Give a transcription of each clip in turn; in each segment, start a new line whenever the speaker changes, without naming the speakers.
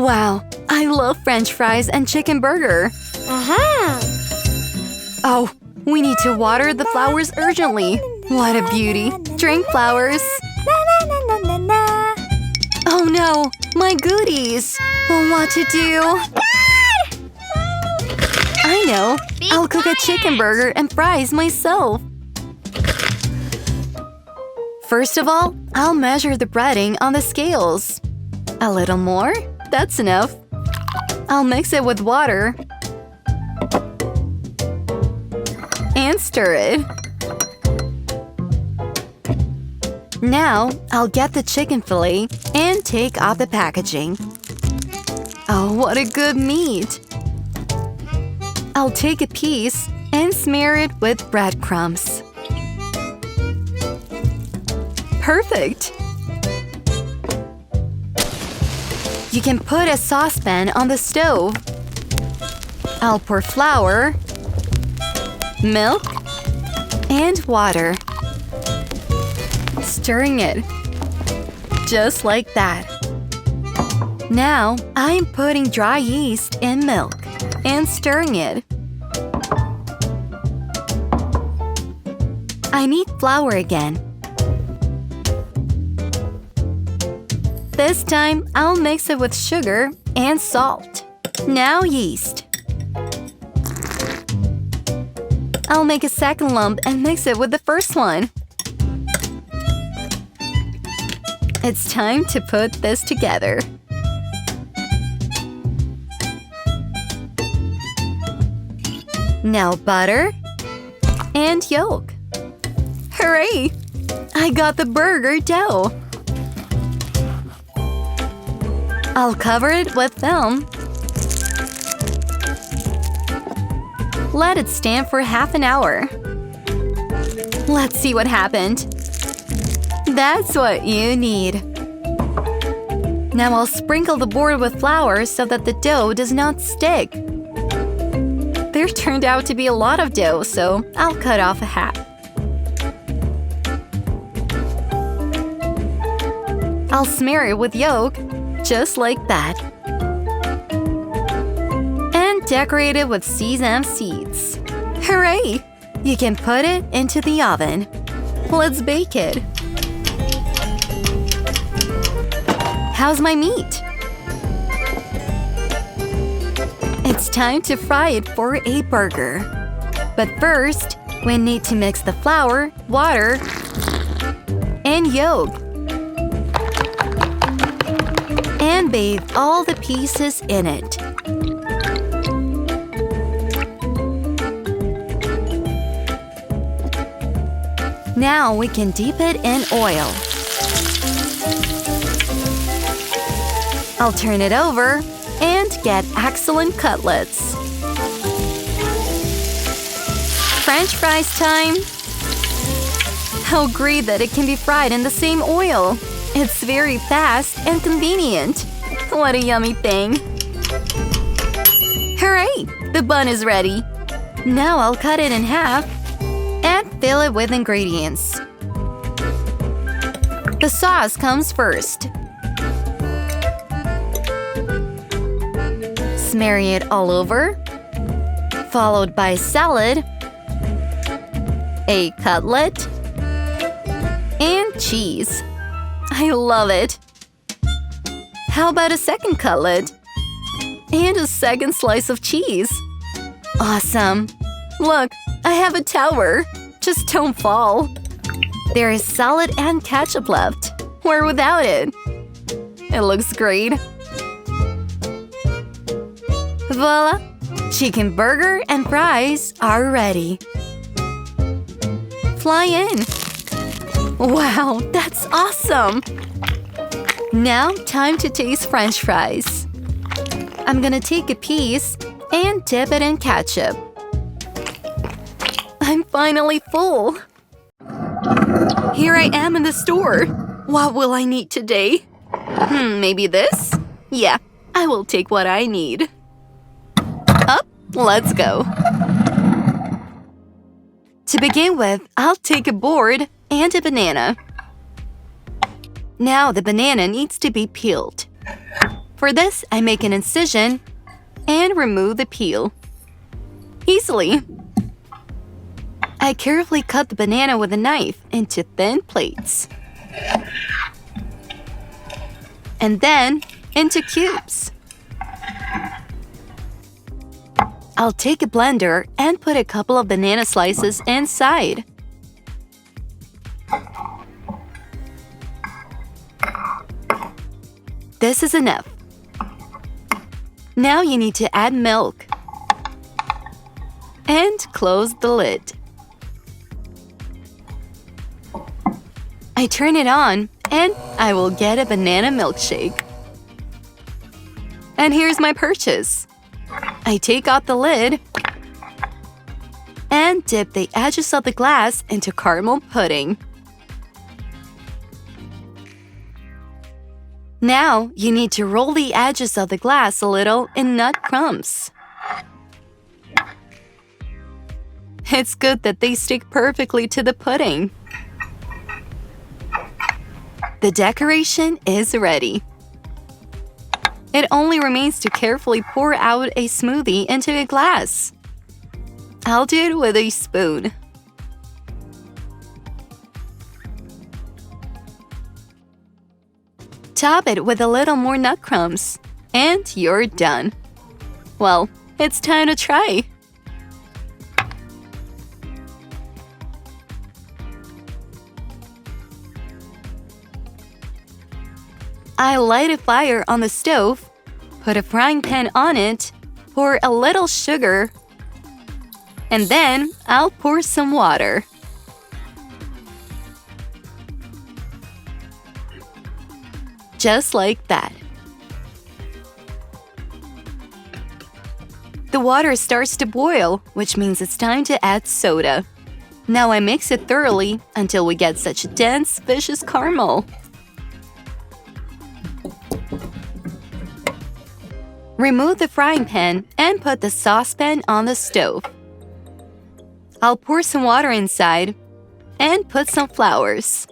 Wow, I love French fries and chicken burger. Oh, we need to water the flowers urgently. What a beauty. Drink flowers. Oh no, my goodies. What to do? I know. I'll cook a chicken burger and fries myself. First of all, I'll measure the breading on the scales. A little more? That's enough. I'll mix it with water. And stir it. Now, I'll get the chicken fillet and take off the packaging. Oh, what a good meat! I'll take a piece and smear it with breadcrumbs. Perfect! You can put a saucepan on the stove. I'll pour flour, milk, and water. Stirring it. Just like that. Now, I'm putting dry yeast in milk and stirring it. I need flour again. This time, I'll mix it with sugar and salt. Now yeast. I'll make a second lump and mix it with the first one. It's time to put this together. Now butter and yolk. Hooray! I got the burger dough. I'll cover it with film. Let it stand for half an hour. Let's see what happened. That's what you need. Now I'll sprinkle the board with flour so that the dough does not stick. There turned out to be a lot of dough, so I'll cut off a half. I'll smear it with yolk, just like that. And decorate it with sesame seeds. Hooray! You can put it into the oven. Let's bake it. How's my meat? It's time to fry it for a burger. But first, we need to mix the flour, water, and yolk. And bathe all the pieces in it. Now we can dip it in oil. I'll turn it over and get excellent cutlets. French fries time! How great that it can be fried in the same oil! It's very fast and convenient. What a yummy thing! Hooray! The bun is ready. Now I'll cut it in half and fill it with ingredients. The sauce comes first. Smear it all over, followed by salad, a cutlet, and cheese. I love it! How about a second cutlet? And a second slice of cheese. Awesome! Look, I have a tower. Just don't fall. There is salad and ketchup left. Where without it? It looks great. Voila! Chicken burger and fries are ready. Fly in! Wow, that's awesome! Now, time to taste French fries. I'm gonna take a piece and dip it in ketchup. I'm finally full! Here I am in the store. What will I need today? Maybe this? Yeah, I will take what I need. Up, let's go. To begin with, I'll take a board and a banana. Now the banana needs to be peeled. For this, I make an incision and remove the peel. Easily. I carefully cut the banana with a knife into thin plates. And then into cubes. I'll take a blender and put a couple of banana slices inside. This is enough. Now you need to add milk. And close the lid. I turn it on and I will get a banana milkshake. And here's my purchase. I take out the lid and dip the edges of the glass into caramel pudding. Now, you need to roll the edges of the glass a little in nut crumbs. It's good that they stick perfectly to the pudding. The decoration is ready. It only remains to carefully pour out a smoothie into a glass. I'll do it with a spoon. Top it with a little more nut crumbs, and you're done. Well, it's time to try. I light a fire on the stove, put a frying pan on it, pour a little sugar, and then I'll pour some water. Just like that. The water starts to boil, which means it's time to add soda. Now I mix it thoroughly until we get such dense, viscous caramel. Remove the frying pan and put the saucepan on the stove. I'll pour some water inside and put some flowers.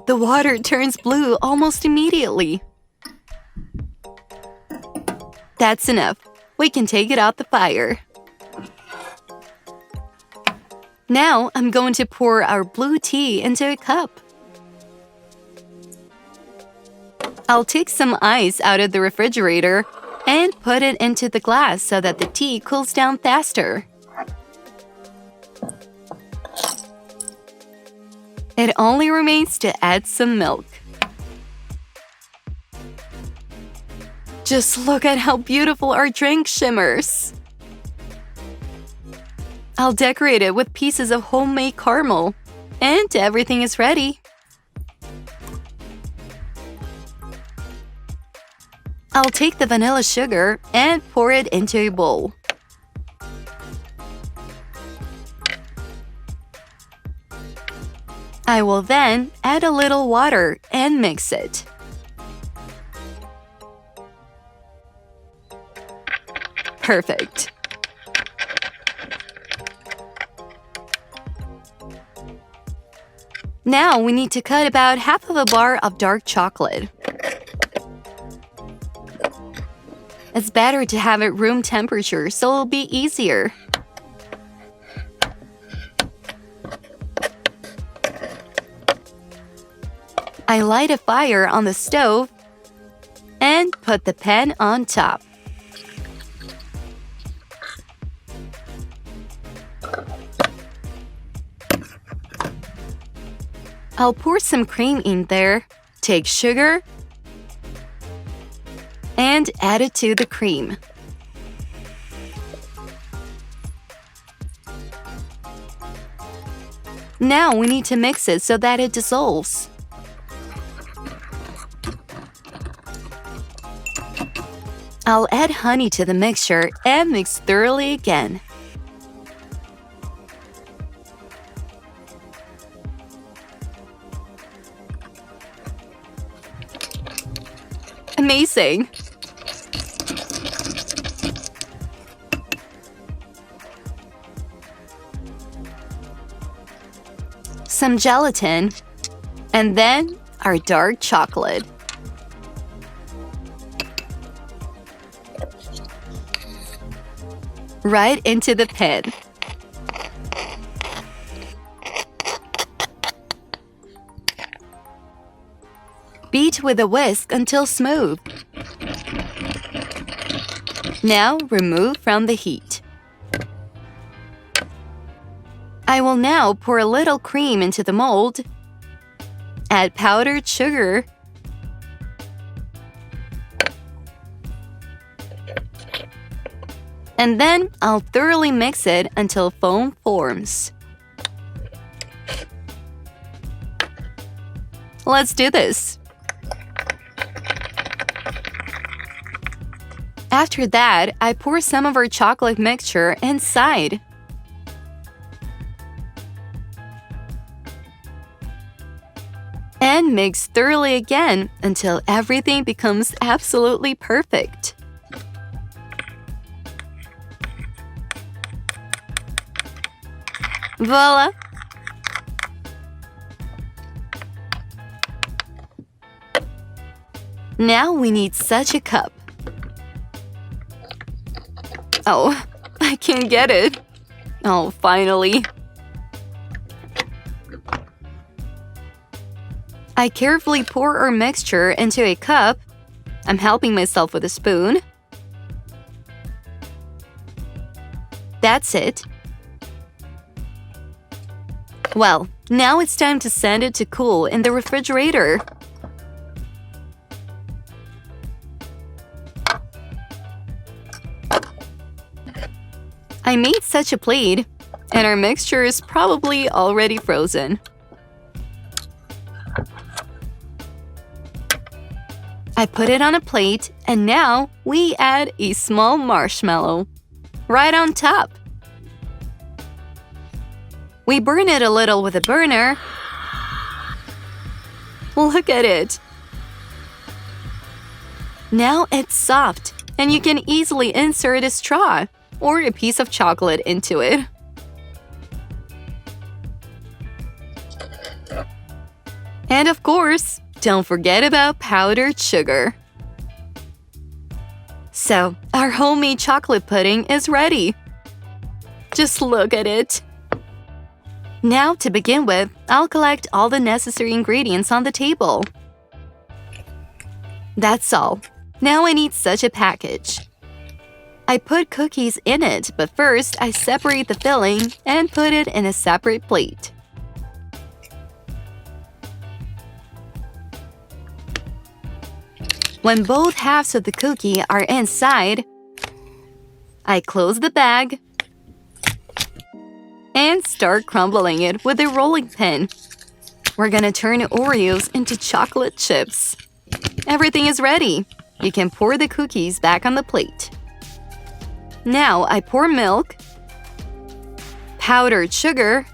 The water turns blue almost immediately. That's enough. We can take it out the fire. Now I'm going to pour our blue tea into a cup. I'll take some ice out of the refrigerator and put it into the glass so that the tea cools down faster. It only remains to add some milk. Just look at how beautiful our drink shimmers. I'll decorate it with pieces of homemade caramel. And everything is ready. I'll take the vanilla sugar and pour it into a bowl. I will then add a little water and mix it. Perfect. Now we need to cut about half of a bar of dark chocolate. It's better to have it room temperature so it'll be easier. I light a fire on the stove and put the pan on top. I'll pour some cream in there, take sugar, and add it to the cream. Now we need to mix it so that it dissolves. I'll add honey to the mixture and mix thoroughly again. Amazing! Some gelatin, and then our dark chocolate. Right into the pan. Beat with a whisk until smooth. Now remove from the heat. I will now pour a little cream into the mold. Add powdered sugar. And then I'll thoroughly mix it until foam forms. Let's do this. After that, I pour some of our chocolate mixture inside. And mix thoroughly again until everything becomes absolutely perfect. Voila! Now we need such a cup. Oh, I can't get it. Oh, finally. I carefully pour our mixture into a cup. I'm helping myself with a spoon. That's it. Well, now it's time to send it to cool in the refrigerator. I made such a plate, and our mixture is probably already frozen. I put it on a plate, and now we add a small marshmallow right on top. We burn it a little with a burner. Look at it. Now it's soft, and you can easily insert a straw or a piece of chocolate into it. And of course, don't forget about powdered sugar. So, our homemade chocolate pudding is ready. Just look at it. Now, to begin with, I'll collect all the necessary ingredients on the table. That's all. Now I need such a package. I put cookies in it, but first I separate the filling and put it in a separate plate. When both halves of the cookie are inside, I close the bag and start crumbling it with a rolling pin. We're gonna turn Oreos into chocolate chips. Everything is ready. You can pour the cookies back on the plate. Now I pour milk, powdered sugar,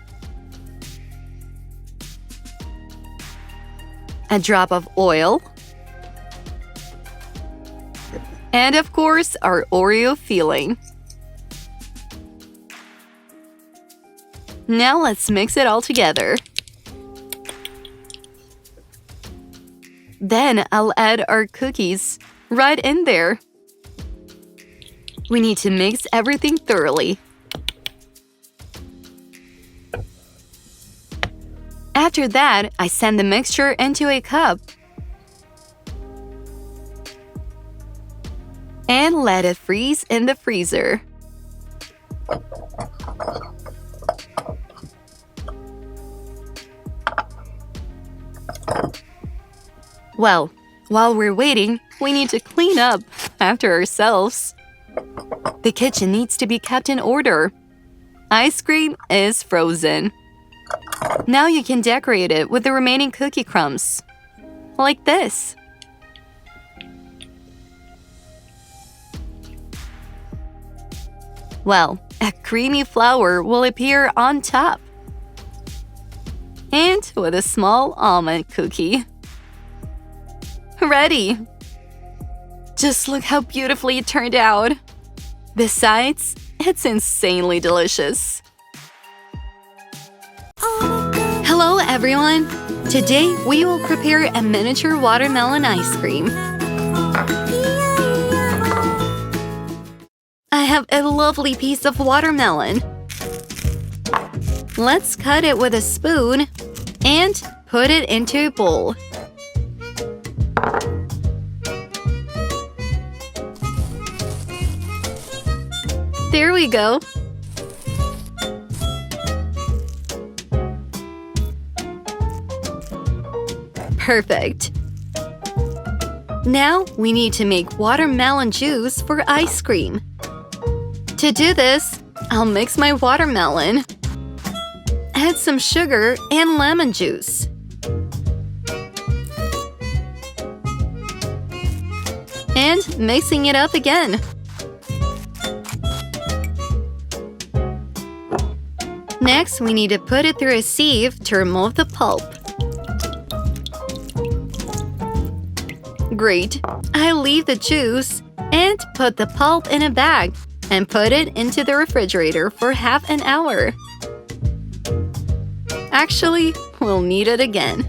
a drop of oil, and of course our Oreo filling. Now let's mix it all together. Then I'll add our cookies right in there. We need to mix everything thoroughly. After that, I send the mixture into a cup and let it freeze in the freezer. Well, while we're waiting, we need to clean up after ourselves. The kitchen needs to be kept in order. Ice cream is frozen. Now you can decorate it with the remaining cookie crumbs. Like this. Well, a creamy flower will appear on top. And with a small almond cookie. Ready! Just look how beautifully it turned out. Besides, it's insanely delicious. Hello, everyone! Today, we will prepare a miniature watermelon ice cream. I have a lovely piece of watermelon. Let's cut it with a spoon and put it into a bowl. There we go. Perfect. Now we need to make watermelon juice for ice cream. To do this, I'll mix my watermelon. Add some sugar and lemon juice. And mixing it up again. Next, we need to put it through a sieve to remove the pulp. Great! I leave the juice and put the pulp in a bag and put it into the refrigerator for half an hour. Actually, we'll need it again.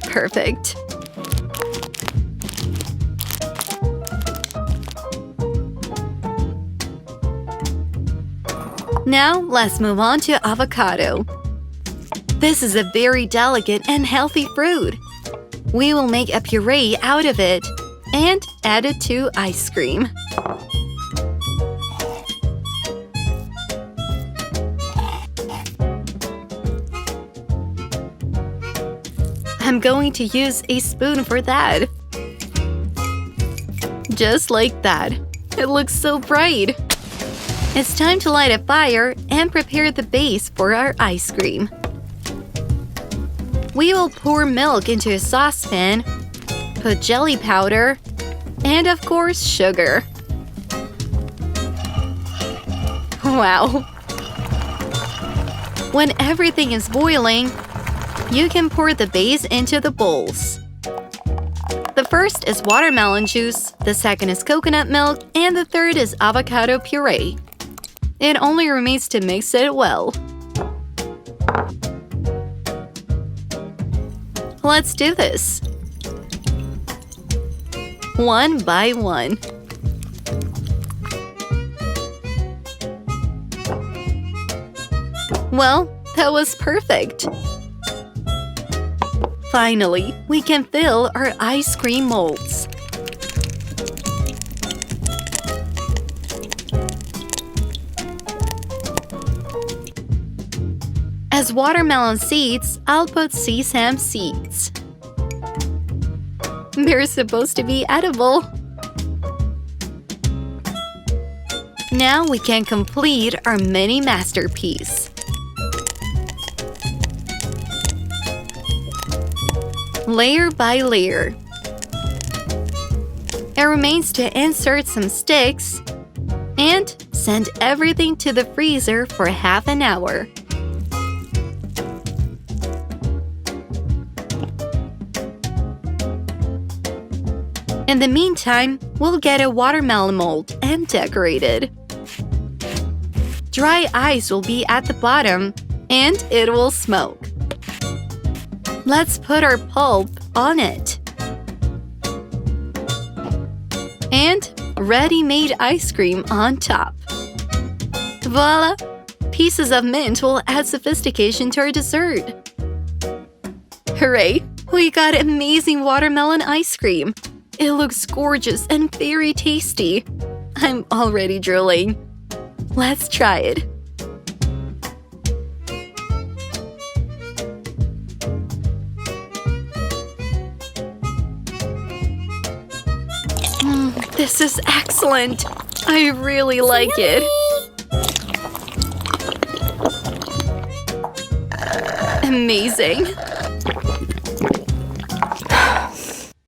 Perfect. Now, let's move on to avocado. This is a very delicate and healthy fruit. We will make a puree out of it and add it to ice cream. I'm going to use a spoon for that. Just like that. It looks so bright. It's time to light a fire and prepare the base for our ice cream. We will pour milk into a saucepan, put jelly powder, and of course, sugar. Wow! When everything is boiling, you can pour the base into the bowls. The first is watermelon juice, the second is coconut milk, and the third is avocado puree. It only remains to mix it well. Let's do this. One by one. Well, that was perfect. Finally, we can fill our ice cream molds. As watermelon seeds, I'll put sesame seeds. They're supposed to be edible. Now we can complete our mini masterpiece. Layer by layer. It remains to insert some sticks and send everything to the freezer for half an hour. In the meantime, we'll get a watermelon mold and decorate it. Dry ice will be at the bottom, and it will smoke. Let's put our pulp on it. And ready-made ice cream on top. Voila! Pieces of mint will add sophistication to our dessert. Hooray! We got amazing watermelon ice cream! It looks gorgeous and very tasty. I'm already drooling. Let's try it. This is excellent. I really like it. Amazing.